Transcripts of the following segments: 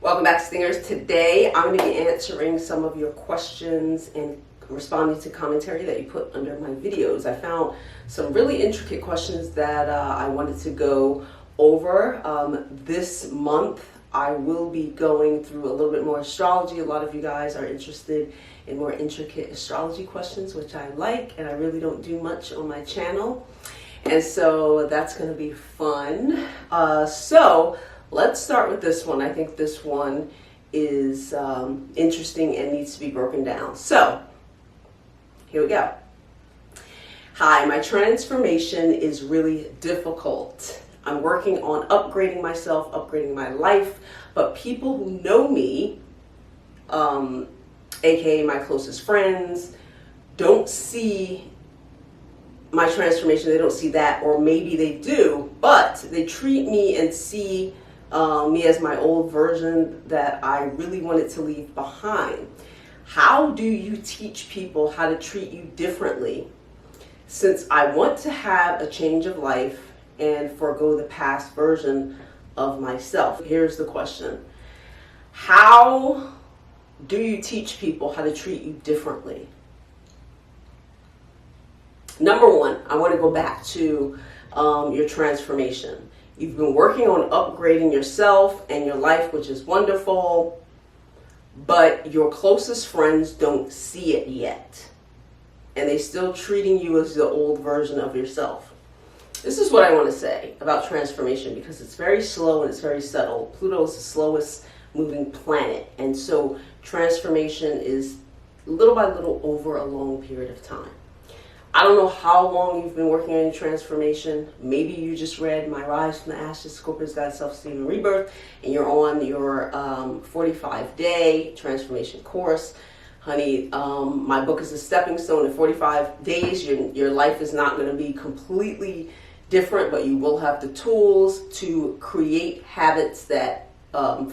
Welcome back, Stingers. Today I'm going to be answering some of your questions and responding to commentary that you put under my videos. I found some really intricate questions that I wanted to go over. This month I will be going through a little bit more astrology. A lot of you guys are interested in more intricate astrology questions, which I like, and I really don't do much on my channel. And so that's going to be fun. So let's start with this one. I think this one is interesting and needs to be broken down. So here we go. Hi, my transformation is really difficult. I'm working on upgrading myself, upgrading my life, but people who know me, aka my closest friends, don't see my transformation. They don't see that, or maybe they do, but they treat me and see me as my old version that I really wanted to leave behind. How do you teach people how to treat you differently? Since I want to have a change of life and forego the past version of myself. Here's the question. How do you teach people how to treat you differently? Number one, I want to go back to your transformation. You've been working on upgrading yourself and your life, which is wonderful, but your closest friends don't see it yet. And they're still treating you as the old version of yourself. This is what I want to say about transformation, because it's very slow and it's very subtle. Pluto is the slowest moving planet. And so transformation is little by little over a long period of time. I don't know how long you've been working on your transformation. Maybe you just read my Rise from the Ashes, Scorpio's Guide to Self-Esteem and Rebirth, and you're on your 45-day transformation course. Honey, my book is a stepping stone. In 45 days, your life is not going to be completely different, but you will have the tools to create habits that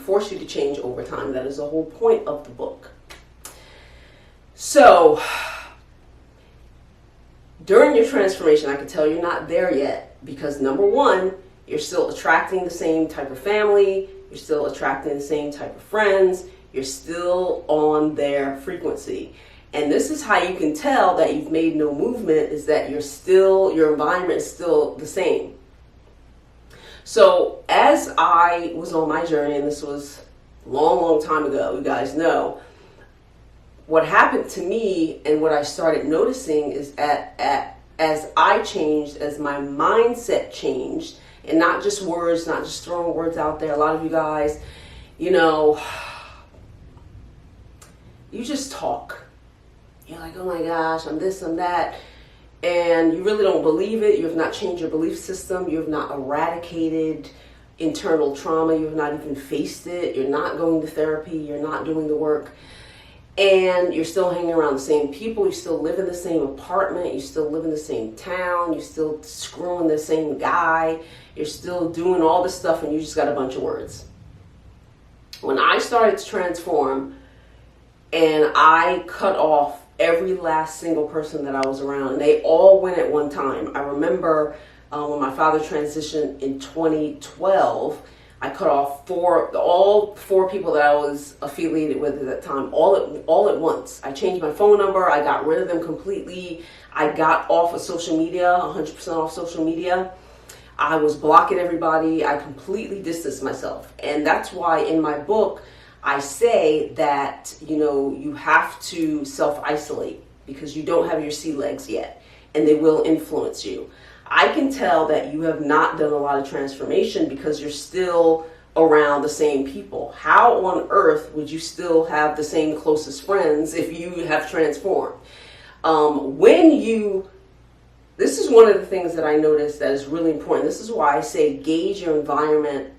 force you to change over time. That is the whole point of the book. So during your transformation, I can tell you're not there yet, because number one, you're still attracting the same type of family, you're still attracting the same type of friends, you're still on their frequency. And this is how you can tell that you've made no movement, is that your environment is still the same. So as I was on my journey, and this was a long time ago, you guys know, what happened to me and what I started noticing is as I changed, as my mindset changed, and not just words, not just throwing words out there. A lot of you guys, you just talk. You're like, oh my gosh, I'm this, I'm that. And you really don't believe it. You have not changed your belief system. You have not eradicated internal trauma. You have not even faced it. You're not going to therapy. You're not doing the work. And you're still hanging around the same people. You still live in the same apartment. You still live in the same town. You're still screwing the same guy. You're still doing all this stuff, and you just got a bunch of words. When I started to transform and I cut off every last single person that I was around, and they all went at one time. I remember when my father transitioned in 2012, I cut off all four people that I was affiliated with at that time, all at once. I changed my phone number. I got rid of them completely. I got off of social media, 100% off social media. I was blocking everybody. I completely distanced myself. And that's why in my book, I say that, you have to self-isolate, because you don't have your sea legs yet, and they will influence you. I can tell that you have not done a lot of transformation because you're still around the same people. How on earth would you still have the same closest friends if you have transformed? This is one of the things that I noticed that is really important. This is why I say gauge your environment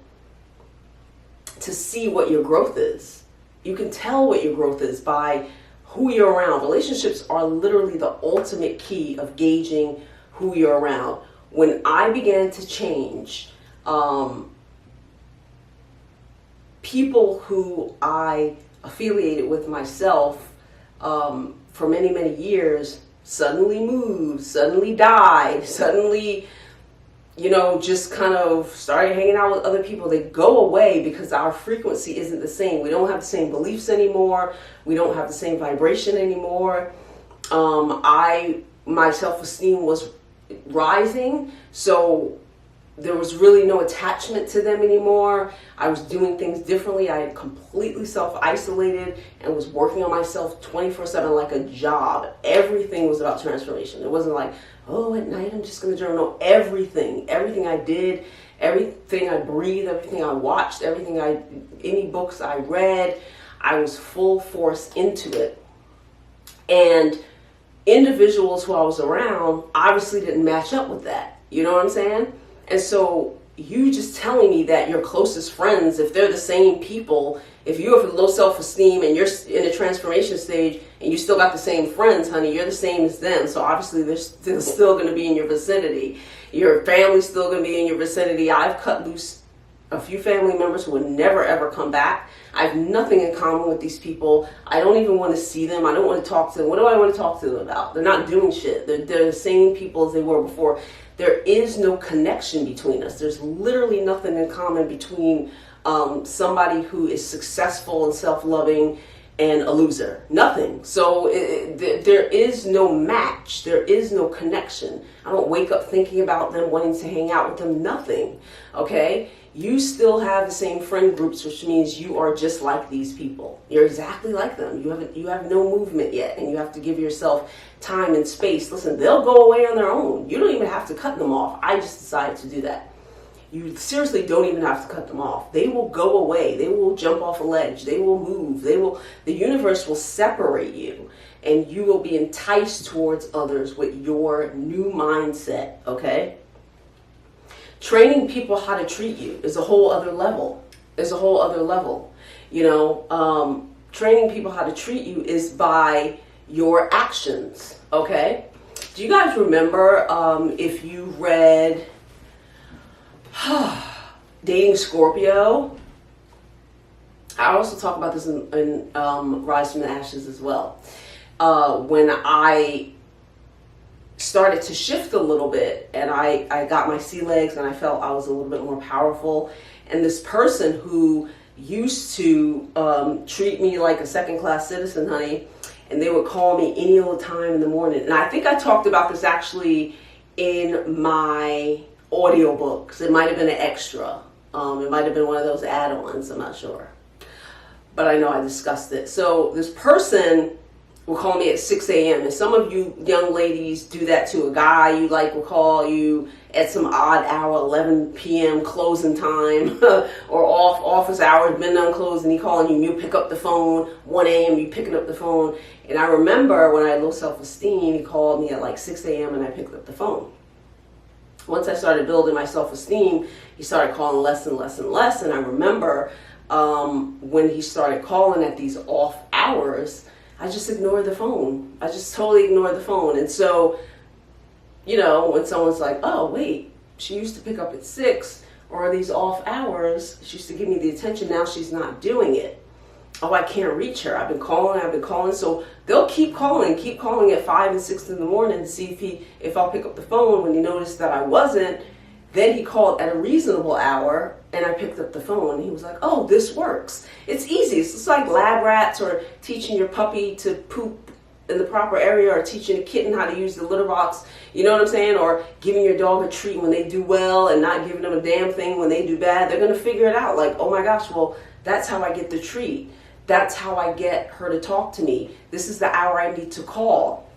to see what your growth is. You can tell what your growth is by who you're around. Relationships are literally the ultimate key of gauging who you're around. When I began to change, people who I affiliated with myself for many years suddenly moved, suddenly died, suddenly just kind of started hanging out with other people. They go away because our frequency isn't the same. We don't have the same beliefs anymore. We don't have the same vibration anymore. My self-esteem was rising, so there was really no attachment to them anymore. I was doing things differently. I had completely self-isolated and was working on myself 24/7 like a job. Everything was about transformation. It wasn't like, oh, at night I'm just going to journal. No, everything I did, everything I breathed, everything I watched, any books I read, I was full force into it. And individuals who I was around obviously didn't match up with that. You know what I'm saying? And so you just telling me that your closest friends, if they're the same people, if you have low self-esteem and you're in a transformation stage and you still got the same friends, honey, you're the same as them. So obviously they're still going to be in your vicinity. Your family's still going to be in your vicinity. I've cut loose a few family members who would never ever come back. I have nothing in common with these people. I don't even want to see them. I don't want to talk to them. What do I want to talk to them about? They're not doing shit. They're the same people as they were before. There is no connection between us. There's literally nothing in common between somebody who is successful and self-loving and a loser. Nothing. So there is no match. There is no connection. I don't wake up thinking about them, wanting to hang out with them. Nothing. Okay? You still have the same friend groups, which means you are just like these people. You're exactly like them. You have no movement yet, and you have to give yourself time and space. Listen, they'll go away on their own. You don't even have to cut them off. I just decided to do that. You seriously don't even have to cut them off. They will go away. They will jump off a ledge. They will move. The universe will separate you, and you will be enticed towards others with your new mindset, okay? Training people how to treat you is a whole other level. Training people how to treat you is by your actions, okay? Do you guys remember if you read Dating Scorpio? I also talk about this in Rise from the Ashes as well. When I started to shift a little bit and I got my sea legs and I felt I was a little bit more powerful, and this person who used to treat me like a second-class citizen, honey, and they would call me any old time in the morning. And I think I talked about this actually in my audiobooks. It might have been an extra. It might have been one of those add-ons. I'm not sure. But I know I discussed it. So this person will call me at 6 a.m. And some of you young ladies do that to a guy you like will call you at some odd hour, 11 p.m. closing time or office hours, midnight closed, and he calling you and you pick up the phone, 1 a.m. you picking up the phone. And I remember when I had low self-esteem, he called me at like 6 a.m. and I picked up the phone. Once I started building my self-esteem, he started calling less and less and less. And I remember when he started calling at these off hours, I just ignored the phone. I just totally ignored the phone. And so, when someone's like, oh, wait, she used to pick up at 6, or these off hours, she used to give me the attention, now she's not doing it. Oh, I can't reach her. I've been calling. So they'll keep calling at 5 and 6 in the morning to see if I'll pick up the phone. When he noticed that I wasn't, then he called at a reasonable hour and I picked up the phone. He was like, oh, this works. It's easy. It's just like lab rats or teaching your puppy to poop in the proper area or teaching a kitten how to use the litter box. You know what I'm saying? Or giving your dog a treat when they do well and not giving them a damn thing when they do bad. They're going to figure it out. Like, oh my gosh, well, that's how I get the treat. That's how I get her to talk to me. This is the hour I need to call.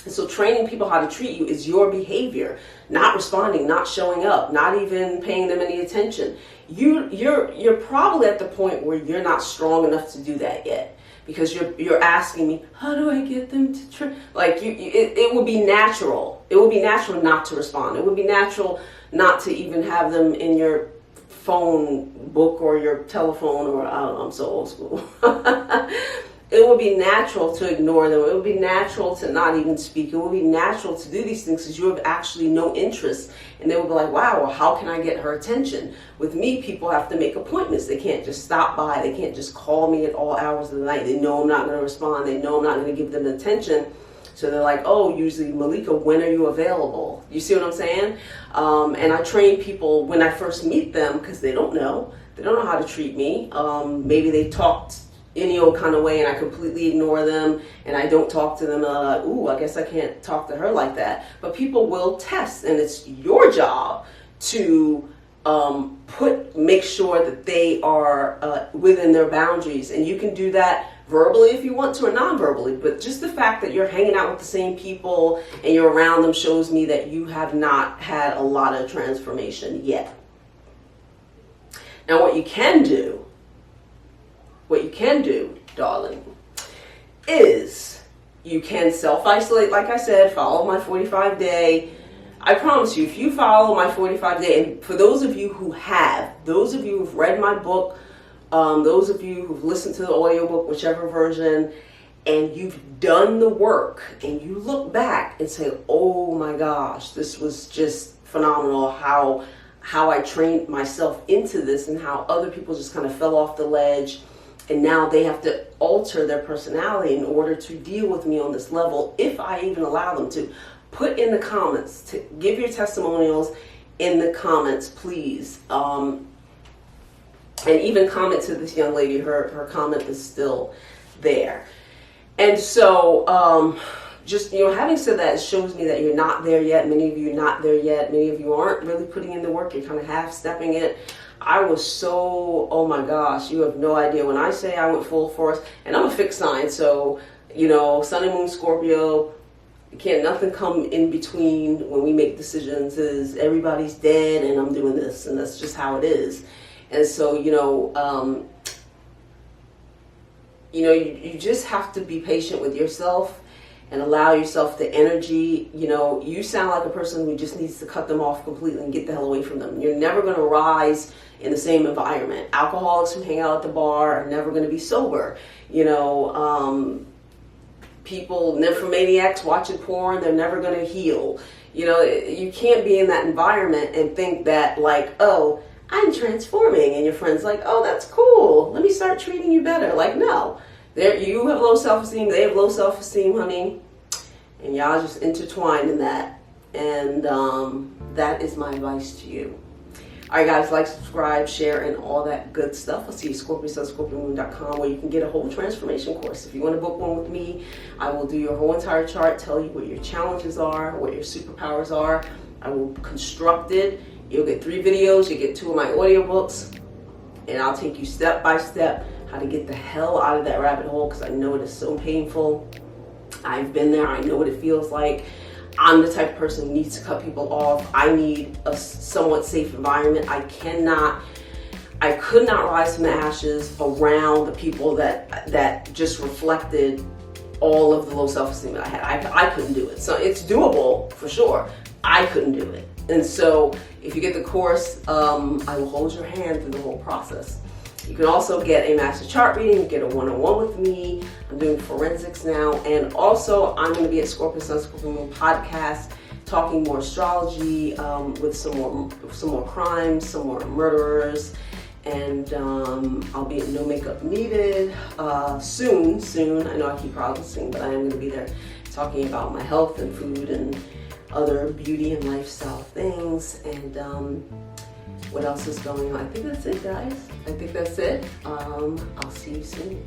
And so training people how to treat you is your behavior, not responding, not showing up, not even paying them any attention. You're probably at the point where you're not strong enough to do that yet, because you're asking me, how do I get them to it would be natural. It would be natural not to respond. It would be natural not to even have them in your phone book or your telephone, or I don't know, I'm so old school. It would be natural to ignore them. It would be natural to not even speak. It would be natural to do these things because you have actually no interest. And they would be like, wow, well, how can I get her attention? With me, people have to make appointments. They can't just stop by. They can't just call me at all hours of the night. They know I'm not going to respond. They know I'm not going to give them attention. So they're like, oh, usually, Malika, when are you available? You see what I'm saying? And I train people when I first meet them, because they don't know how to treat me. Maybe they talked any old kind of way and I completely ignore them and I don't talk to them. Ooh, I guess I can't talk to her like that. But people will test, and it's your job to make sure that they are within their boundaries. And you can do that verbally if you want to, or non-verbally. But just the fact that you're hanging out with the same people and you're around them shows me that you have not had a lot of transformation yet. Now, what you can do, darling, is you can self-isolate, like I said, follow my 45-day. I promise you, if you follow my 45-day, and for those of you who've read my book, those of you who've listened to the audiobook, whichever version, and you've done the work, and you look back and say, oh my gosh, this was just phenomenal, how I trained myself into this, and how other people just kind of fell off the ledge, and now they have to alter their personality in order to deal with me on this level, if I even allow them to. Put in the comments, to give your testimonials in the comments, please. And even comment to this young lady, her comment is still there. And so, just, having said that, it shows me that you're not there yet. Many of you are not there yet. Many of you aren't really putting in the work. You're kind of half-stepping it. I was so, oh my gosh, you have no idea. When I say I went full force, and I'm a fixed sign, so, Sun and Moon Scorpio, nothing come in between when we make decisions. Is everybody's dead and I'm doing this, and that's just how it is. And so, you just have to be patient with yourself and allow yourself the energy. You sound like a person who just needs to cut them off completely and get the hell away from them. You're never going to rise in the same environment. Alcoholics who hang out at the bar are never going to be sober. People, nymphomaniacs watching porn, they're never going to heal. You can't be in that environment and think that, like, oh, I'm transforming, and your friend's like, oh, that's cool, let me start treating you better. Like, no, you have low self-esteem, they have low self-esteem, honey, and y'all just intertwined in that. And that is my advice to you. All right, guys, like, subscribe, share, and all that good stuff. I'll see you at ScorpioSunScorpioMoon.com, where you can get a whole transformation course. If you want to book one with me, I will do your whole entire chart, tell you what your challenges are, what your superpowers are. I will construct it. You'll get 3 videos. You get 2 of my audiobooks, and I'll take you step by step how to get the hell out of that rabbit hole, because I know it is so painful. I've been there. I know what it feels like. I'm the type of person who needs to cut people off. I need a somewhat safe environment. I could not rise from the ashes around the people that just reflected all of the low self-esteem that I had. I couldn't do it. So it's doable for sure. I couldn't do it. And so if you get the course, I will hold your hand through the whole process. You can also get a master chart reading, get a one-on-one with me. I'm doing forensics now. And also, I'm going to be at ScorpioSunScorpioMoon Podcast, talking more astrology, with some more crimes, some more murderers. And I'll be at No Makeup Needed soon. I know I keep promising, but I am going to be there talking about my health and food and other beauty and lifestyle things. And what else is going on? I think that's it, guys. I think that's it. I'll see you soon.